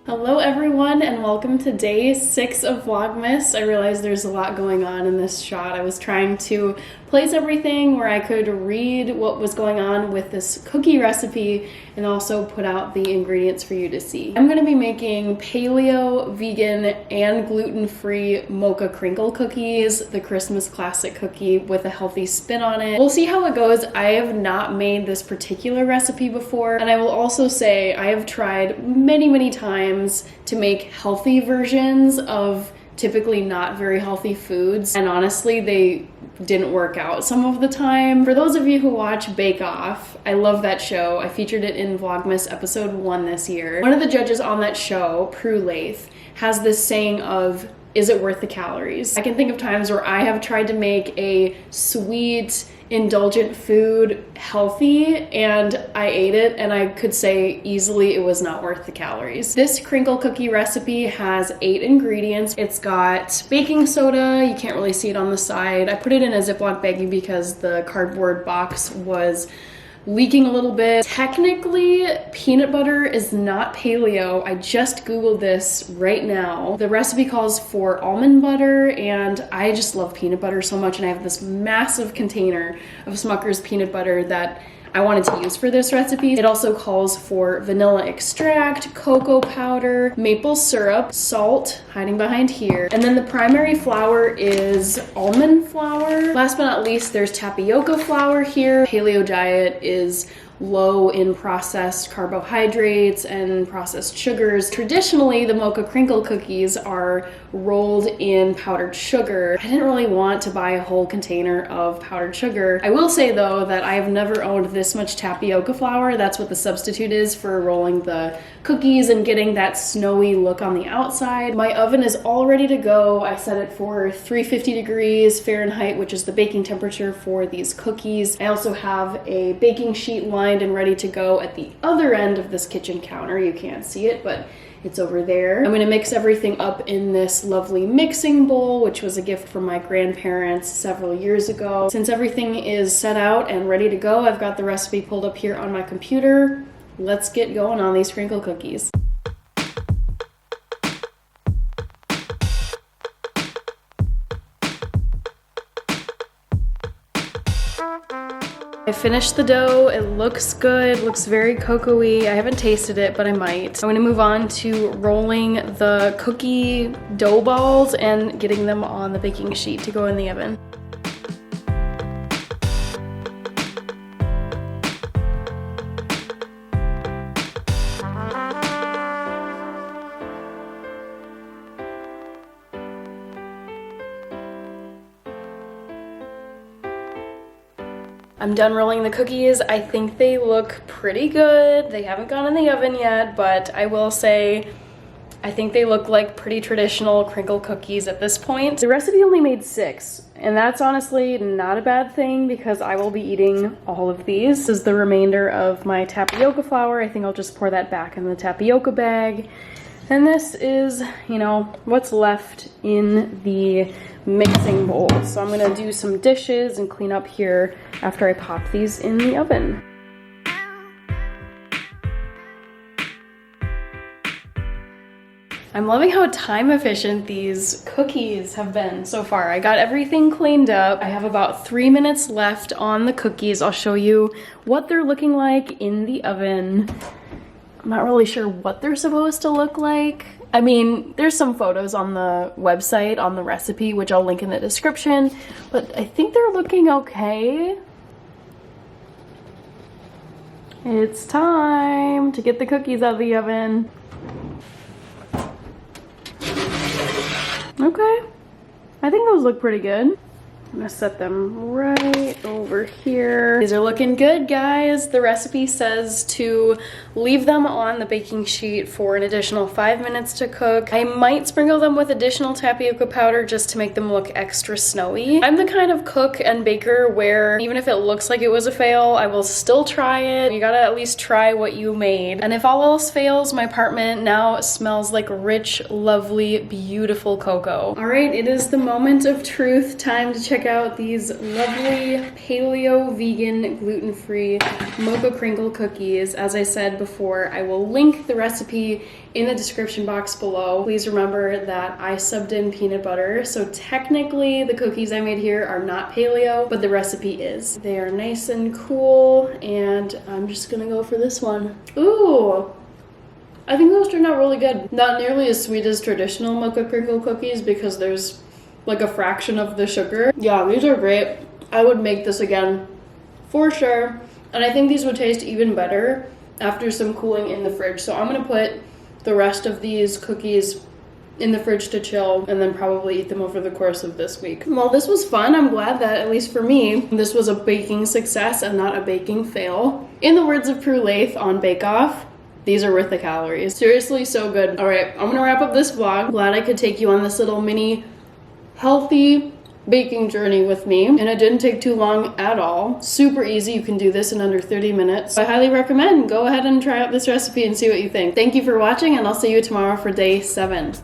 Hello everyone and welcome to day 6 of Vlogmas. I realize there's a lot going on in this shot. I was trying to place everything where I could read what was going on with this cookie recipe and also put out the ingredients for you to see. I'm going to be making paleo, vegan, and gluten-free mocha crinkle cookies, the Christmas classic cookie with a healthy spin on it. We'll see how it goes. I have not made this particular recipe before, and I will also say I have tried many times to make healthy versions of typically not very healthy foods, and honestly they didn't work out some of the time. For those of you who watch Bake Off, I love that show. I featured it in Vlogmas episode 1 this year. One of the judges on that show, Prue Lath, has this saying of, is it worth the calories? I can think of times where I have tried to make a sweet, indulgent food healthy and I ate it and I could say easily it was not worth the calories. This crinkle cookie recipe has 8 ingredients. It's got baking soda. You can't really see it on the side. I put it in a Ziploc baggie because the cardboard box was leaking a little bit. Technically, peanut butter is not paleo. I just Googled this right now. The recipe calls for almond butter, and I just love peanut butter so much, and I have this massive container of Smucker's peanut butter that I wanted to use for this recipe. It also calls for vanilla extract, cocoa powder, maple syrup, salt, hiding behind here. And then the primary flour is almond flour. Last but not least, there's tapioca flour here. Paleo diet is low in processed carbohydrates and processed sugars. Traditionally, the mocha crinkle cookies are rolled in powdered sugar. I didn't really want to buy a whole container of powdered sugar. I will say though that I have never owned this much tapioca flour. That's what the substitute is for rolling the cookies and getting that snowy look on the outside. My oven is all ready to go. I set it for 350 degrees Fahrenheit, which is the baking temperature for these cookies. I also have a baking sheet lined and ready to go at the other end of this kitchen counter. You can't see it, but it's over there. I'm gonna mix everything up in this lovely mixing bowl, which was a gift from my grandparents several years ago. Since everything is set out and ready to go, I've got the recipe pulled up here on my computer. Let's get going on these crinkle cookies. I finished the dough. It looks good, looks very cocoa-y. I haven't tasted it, but I might. I'm gonna move on to rolling the cookie dough balls and getting them on the baking sheet to go in the oven. I'm done rolling the cookies. I think they look pretty good. They haven't gone in the oven yet, but I will say I think they look like pretty traditional crinkle cookies at this point. The recipe only made 6, and that's honestly not a bad thing because I will be eating all of these. This is the remainder of my tapioca flour. I think I'll just pour that back in the tapioca bag. And this is, you know, what's left in the mixing bowl. So I'm gonna do some dishes and clean up here after I pop these in the oven. I'm loving how time efficient these cookies have been so far. I got everything cleaned up. I have about 3 minutes left on the cookies. I'll show you what they're looking like in the oven. I'm not really sure what they're supposed to look like. I mean, there's some photos on the website on the recipe, which I'll link in the description, but I think they're looking okay. It's time to get the cookies out of the oven. Okay, I think those look pretty good. I'm gonna set them right over here. These are looking good, guys. The recipe says to leave them on the baking sheet for an additional 5 minutes to cook. I might sprinkle them with additional tapioca powder just to make them look extra snowy. I'm the kind of cook and baker where even if it looks like it was a fail, I will still try it. You gotta at least try what you made. And if all else fails, my apartment now smells like rich, lovely, beautiful cocoa. All right, it is the moment of truth. Time to check check out these lovely paleo vegan gluten-free mocha crinkle cookies. As I said before, I will link the recipe in the description box below. Please remember that I subbed in peanut butter, so technically the cookies I made here are not paleo, but the recipe is. They are nice and cool, and I'm just gonna go for this one. Ooh, I think those turned out really good. Not nearly as sweet as traditional mocha crinkle cookies because there's like a fraction of the sugar. Yeah, these are great. I would make this again for sure, and I think these would taste even better after some cooling in the fridge. So I'm gonna put the rest of these cookies in the fridge to chill and then probably eat them over the course of this week. Well, this was fun. I'm glad that, at least for me, this was a baking success and not a baking fail. In the words of Prue Leith on Bake Off, these are worth the calories. Seriously, so good. All right, I'm gonna wrap up this vlog. Glad I could take you on this little mini healthy baking journey with me, and it didn't take too long at all. Super easy. You can do this in under 30 minutes. I highly recommend. Go ahead and try out this recipe and see what you think. Thank you for watching, and I'll see you tomorrow for day 7.